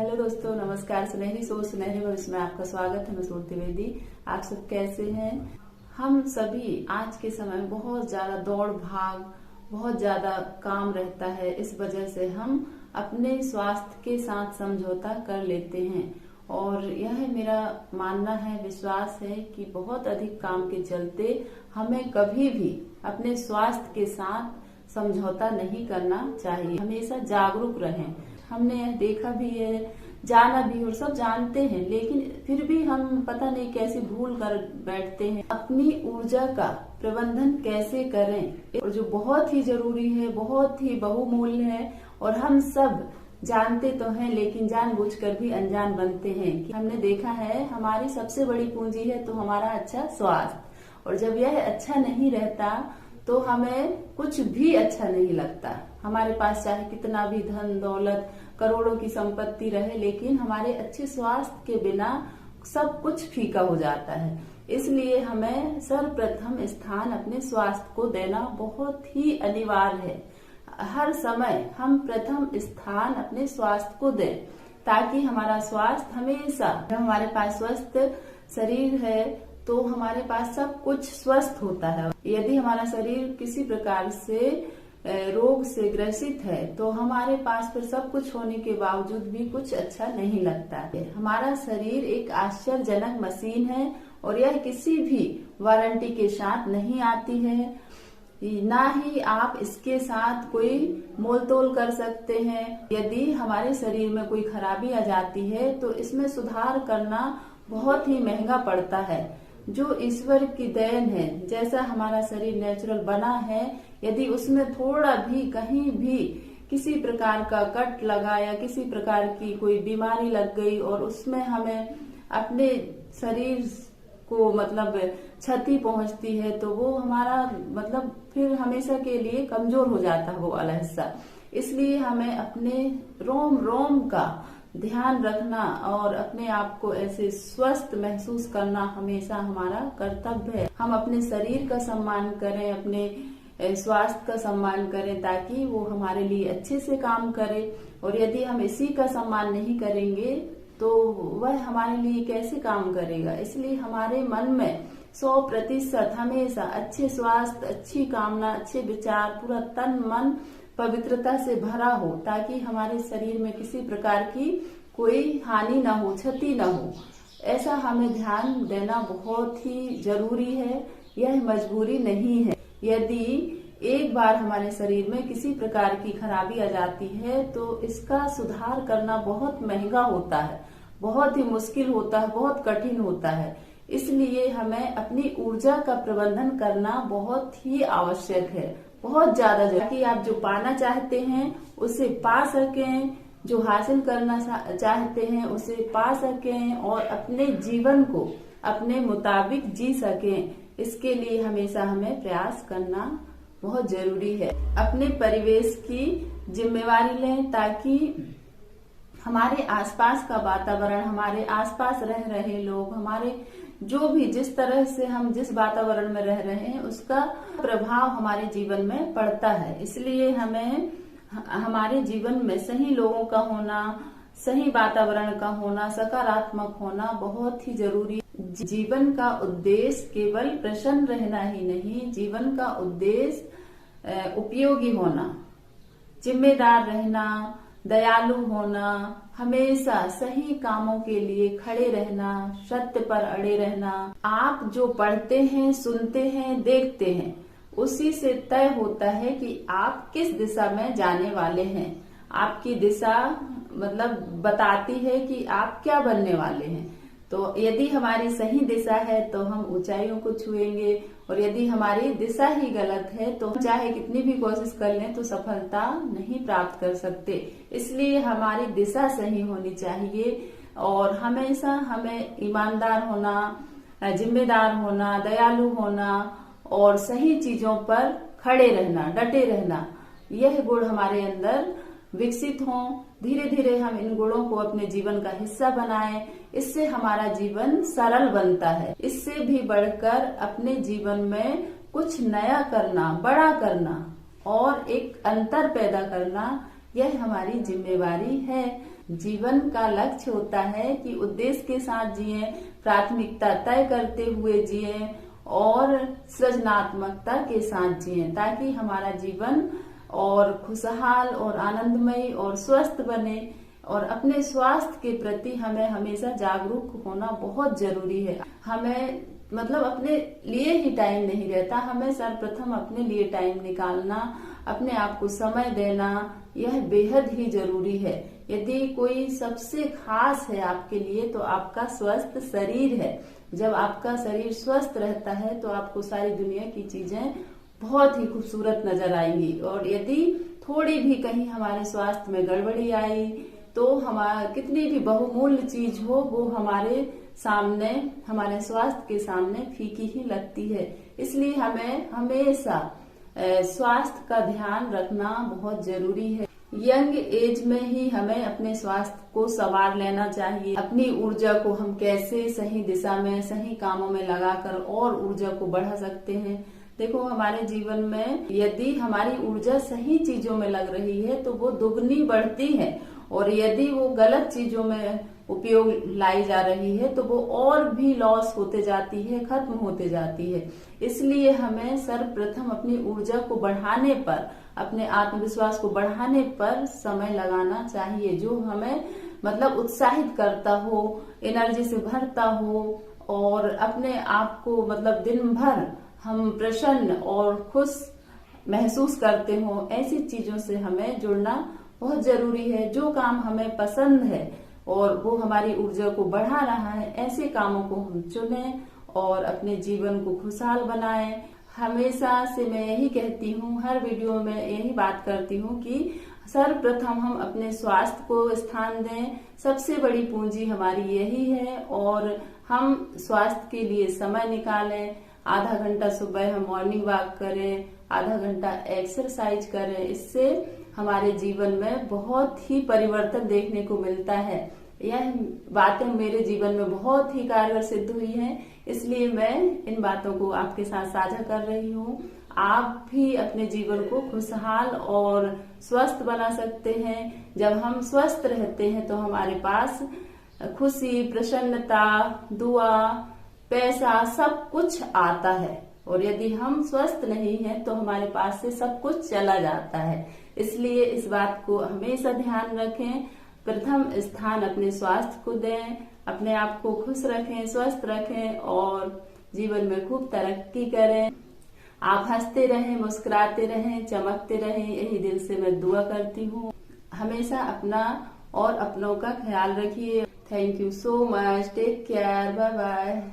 Hello दोस्तों, नमस्कार। सुनहरी सोच सुनहरे भविष्य में आपका स्वागत है। मैं सूरत द्विवेदी। आप सब कैसे हैं? हम सभी आज के समय में बहुत ज्यादा दौड़ भाग, बहुत ज्यादा काम रहता है। इस वजह से हम अपने स्वास्थ्य के साथ समझौता कर लेते हैं और यह मेरा मानना है, विश्वास है कि बहुत अधिक काम के चलते हमें कभी भी अपने स्वास्थ्य के साथ समझौता नहीं करना चाहिए। हमेशा जागरूक रहें। हमने यह देखा भी है, जाना भी और सब जानते हैं, लेकिन फिर भी हम पता नहीं कैसे भूल कर बैठते हैं। अपनी ऊर्जा का प्रबंधन कैसे करें, और जो बहुत ही जरूरी है, बहुत ही बहुमूल्य है और हम सब जानते तो हैं, लेकिन जानबूझकर भी अनजान बनते हैं। कि हमने देखा है हमारी सबसे बड़ी पूंजी है तो हमारा अच्छा स्वास्थ्य, और जब यह अच्छा नहीं रहता तो हमें कुछ भी अच्छा नहीं लगता। हमारे पास चाहे कितना भी धन दौलत, करोड़ों की संपत्ति रहे, लेकिन हमारे अच्छे स्वास्थ्य के बिना सब कुछ फीका हो जाता है। इसलिए हमें सर्वप्रथम स्थान अपने स्वास्थ्य को देना बहुत ही अनिवार्य है। हर समय हम प्रथम स्थान अपने स्वास्थ्य को दें, ताकि हमारा स्वास्थ्य हमेशा, जब हमारे पास स्वस्थ शरीर है तो हमारे पास सब कुछ स्वस्थ होता है। यदि हमारा शरीर किसी प्रकार से रोग से ग्रसित है तो हमारे पास फिर सब कुछ होने के बावजूद भी कुछ अच्छा नहीं लगता है। हमारा शरीर एक आश्चर्यजनक मशीन है और यह किसी भी वारंटी के साथ नहीं आती है, ना ही आप इसके साथ कोई मोल तोल कर सकते हैं। यदि हमारे शरीर में कोई खराबी आ जाती है तो इसमें सुधार करना बहुत ही महंगा पड़ता है, जो ईश्वर की देन है। जैसा हमारा शरीर नेचुरल बना है, यदि उसमें थोड़ा भी कहीं भी किसी प्रकार का कट लगा या किसी प्रकार की कोई बीमारी लग गई और उसमें हमें अपने शरीर को मतलब क्षति पहुंचती है, तो वो हमारा मतलब फिर हमेशा के लिए कमजोर हो जाता है वो वाला हिस्सा। इसलिए हमें अपने रोम रोम का ध्यान रखना और अपने आप को ऐसे स्वस्थ महसूस करना हमेशा हमारा कर्तव्य है। हम अपने शरीर का सम्मान करें, अपने स्वास्थ्य का सम्मान करें, ताकि वो हमारे लिए अच्छे से काम करे। और यदि हम इसी का सम्मान नहीं करेंगे तो वह हमारे लिए कैसे काम करेगा। इसलिए हमारे मन में 100% हमेशा अच्छे स्वास्थ्य, अच्छी कामना, अच्छे विचार, पूरा तन मन पवित्रता से भरा हो, ताकि हमारे शरीर में किसी प्रकार की कोई हानि ना हो, क्षति ना हो। ऐसा हमें ध्यान देना बहुत ही जरूरी है, यह मजबूरी नहीं है। यदि एक बार हमारे शरीर में किसी प्रकार की खराबी आ जाती है तो इसका सुधार करना बहुत महंगा होता है, बहुत ही मुश्किल होता है, बहुत कठिन होता है। इसलिए हमें अपनी ऊर्जा का प्रबंधन करना बहुत ही आवश्यक है, बहुत ज्यादा, ताकि आप जो पाना चाहते हैं उसे पा सकें, जो हासिल करना चाहते हैं उसे पा सकें और अपने जीवन को अपने मुताबिक जी सकें। इसके लिए हमेशा हमें प्रयास करना बहुत जरूरी है। अपने परिवेश की जिम्मेवारी लें, ताकि हमारे आसपास का वातावरण, हमारे आसपास रह रहे लोग, हमारे जो भी जिस तरह से हम जिस वातावरण में रह रहे हैं उसका प्रभाव हमारे जीवन में पड़ता है। इसलिए हमें हमारे जीवन में सही लोगों का होना, सही वातावरण का होना, सकारात्मक होना बहुत ही जरूरी है। जीवन का उद्देश्य केवल प्रसन्न रहना ही नहीं, जीवन का उद्देश्य उपयोगी होना, जिम्मेदार रहना, दयालु होना, हमेशा सही कामों के लिए खड़े रहना, सत्य पर अड़े रहना। आप जो पढ़ते हैं, सुनते हैं, देखते हैं, उसी से तय होता है कि आप किस दिशा में जाने वाले हैं। आपकी दिशा मतलब बताती है कि आप क्या बनने वाले हैं। तो यदि हमारी सही दिशा है तो हम ऊंचाइयों को छुएंगे, और यदि हमारी दिशा ही गलत है तो चाहे कितनी भी कोशिश कर लें तो सफलता नहीं प्राप्त कर सकते। इसलिए हमारी दिशा सही होनी चाहिए और हमेशा हमें ईमानदार होना, जिम्मेदार होना, दयालु होना और सही चीजों पर खड़े रहना, डटे रहना, यह गुण हमारे अंदर विकसित हों। धीरे धीरे हम इन गुणों को अपने जीवन का हिस्सा बनाएं, इससे हमारा जीवन सरल बनता है। इससे भी बढ़कर अपने जीवन में कुछ नया करना, बड़ा करना और एक अंतर पैदा करना, यह हमारी जिम्मेवारी है। जीवन का लक्ष्य होता है कि उद्देश्य के साथ जिए, प्राथमिकता तय करते हुए जिए और सृजनात्मकता के साथ जिए, ताकि हमारा जीवन और खुशहाल और आनंदमय और स्वस्थ बने। और अपने स्वास्थ्य के प्रति हमें हमेशा जागरूक होना बहुत जरूरी है। हमें मतलब अपने लिए ही टाइम नहीं रहता, हमें सर्वप्रथम अपने लिए टाइम निकालना, अपने आप को समय देना, यह बेहद ही जरूरी है। यदि कोई सबसे खास है आपके लिए तो आपका स्वस्थ शरीर है। जब आपका शरीर स्वस्थ रहता है तो आपको सारी दुनिया की चीजें बहुत ही खूबसूरत नजर आएंगी। और यदि थोड़ी भी कहीं हमारे स्वास्थ्य में गड़बड़ी आई तो हमारा कितनी भी बहुमूल्य चीज हो वो हमारे सामने, हमारे स्वास्थ्य के सामने फीकी ही लगती है। इसलिए हमें हमेशा स्वास्थ्य का ध्यान रखना बहुत जरूरी है। यंग एज में ही हमें अपने स्वास्थ्य को संवार लेना चाहिए। अपनी ऊर्जा को हम कैसे सही दिशा में, सही कामों में लगाकर और ऊर्जा को बढ़ा सकते हैं। देखो, हमारे जीवन में यदि हमारी ऊर्जा सही चीजों में लग रही है तो वो दुगनी बढ़ती है, और यदि वो गलत चीजों में उपयोग लाई जा रही है तो वो और भी लॉस होते जाती है, खत्म होते जाती है। इसलिए हमें सर्वप्रथम अपनी ऊर्जा को बढ़ाने पर, अपने आत्मविश्वास को बढ़ाने पर समय लगाना चाहिए, जो हमें मतलब उत्साहित करता हो, एनर्जी से भरता हो और अपने आप को मतलब दिन भर हम प्रसन्न और खुश महसूस करते हो। ऐसी चीजों से हमें जुड़ना बहुत जरूरी है। जो काम हमें पसंद है और वो हमारी ऊर्जा को बढ़ा रहा है, ऐसे कामों को हम चुनें और अपने जीवन को खुशहाल बनाएं। हमेशा से मैं यही कहती हूँ, हर वीडियो में यही बात करती हूँ कि सर्वप्रथम हम अपने स्वास्थ्य को स्थान दें। सबसे बड़ी पूंजी हमारी यही है और हम स्वास्थ्य के लिए समय निकालें। आधा घंटा सुबह हम मॉर्निंग वॉक करें, आधा घंटा एक्सरसाइज करें। इससे हमारे जीवन में बहुत ही परिवर्तन देखने को मिलता है। यह बातें मेरे जीवन में बहुत ही कारगर सिद्ध हुई हैं, इसलिए मैं इन बातों को आपके साथ साझा कर रही हूँ। आप भी अपने जीवन को खुशहाल और स्वस्थ बना सकते हैं। जब हम स्वस्थ रहते हैं तो हमारे पास खुशी, प्रसन्नता, दुआ, पैसा सब कुछ आता है, और यदि हम स्वस्थ नहीं हैं तो हमारे पास से सब कुछ चला जाता है। इसलिए इस बात को हमेशा ध्यान रखें। प्रथम स्थान अपने स्वास्थ्य को दें, अपने आप को खुश रखें, स्वस्थ रखें और जीवन में खूब तरक्की करें। आप हंसते रहें, मुस्कुराते रहें, चमकते रहें, यही दिल से मैं दुआ करती हूँ। हमेशा अपना और अपनों का ख्याल रखिए। Thank you so much. Take care. Bye bye.